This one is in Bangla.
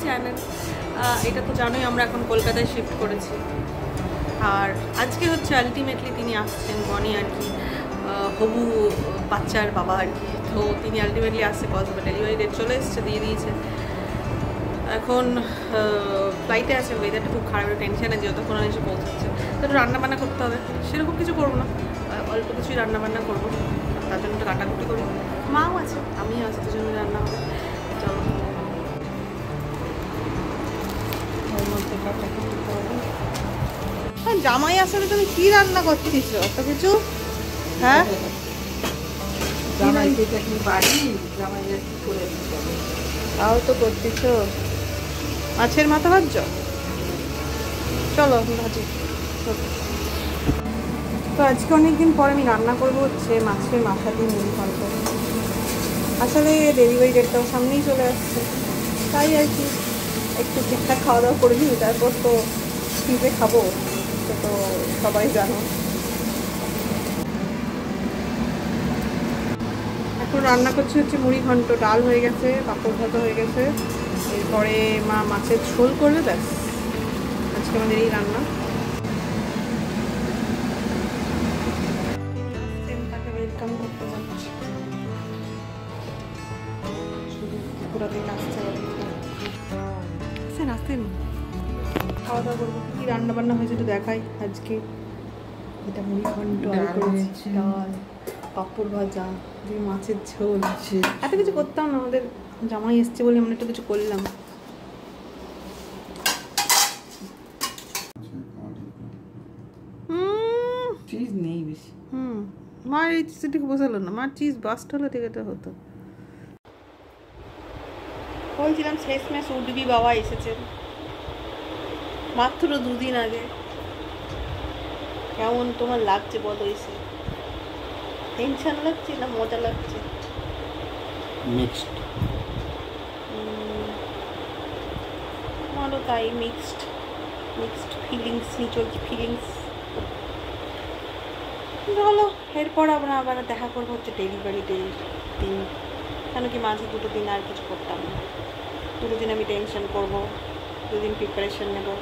চ্যানেল। এটা তো জানোই আমরা এখন কলকাতায় শিফট করেছি, আর আজকে হচ্ছে আলটিমেটলি তিনি আসছেন, বনি আর কি হবু বাচ্চার বাবা আর কি। তো তিনি আলটিমেটলি আসছে, কজ ডেলিভারি ডেট চলে এসছে, দিয়ে দিয়েছে। এখন ফ্লাইটে আছে, ওয়েদারটা খুব খারাপ, টেনশন আছে যতক্ষণ এসে পৌঁছাচ্ছে। তো একটু রান্নাবান্না করতে হবে, সেরকম কিছু করবো না, অল্প কিছুই রান্নাবান্না করবো, তার জন্য একটু কাটাকুটি করি। মাও আছে, আমিও আছি, দুজনে রান্না হবে। চলো জামাই আসলে তুমি কি রান্না করছিস অত কিছু? হ্যাঁ তাও তো করছিস, মাছের মাথা ভাজছ, চলো ভাজি। তো আজকে অনেকদিন পর আমি রান্না করবো হচ্ছে মাছের মাথা দিয়ে মুড়ি ঘন্ট। আসলে ডেলিভারি ডেটটাও সামনেই চলে আসছে, তাই আর কি একটু ঠিকঠাক খাওয়া দাওয়া করে নিই, তারপর তো ফ্রিজে খাবো, সে তো সবাই জানো। এখন রান্না করছি হচ্ছে মুড়ি ঘন্ট, ডাল হয়ে গেছে, পাঁপড় ভাজা হয়ে গেছে, এরপরে মা মাছের ঝোল করবে, ব্যাস আজকে আমাদের এই রান্না। তাকে ওয়েলকাম করতে যাচ্ছি, পুরা দিন আসছেন আসছেন, খাওয়া দাওয়া করবো। কী রান্না বান্না হয়েছে একটু দেখাই আজকে। এটা মুড়ি ঘন্ট, ডাল, পাঁপড় ভাজা, দিয়ে মাছের ঝোল। এত কিছু করতাম না, আমাদের জামাই এসছে বলে আমরা একটু কিছু করলাম। চিজ নেই বেশি। মার এই চিজটা ঠিক বোঝালো না, মার চিজ বাস্ট হলো ঠিক এটা হতো। বলছিলাম শেষমেশ উডবি বাবা এসেছেন মাত্র 2 দিন আগে। কেমন তোমার লাগছে বলো এসে? টেনশন লাগছে না মজা লাগছে? মিক্সড। আমারও তাই, মিক্সড ফিলিংস নিয়ে চলছে, ফিলিংস। চলো এরপর আমরা আবার দেখা করবো হচ্ছে ডেলিভারি দিন, কেন কি মাঝে 2 দিন আর কিছু করতাম না। 2 দিন আমি টেনশন করবো, 2 দিন প্রিপারেশন নেবো।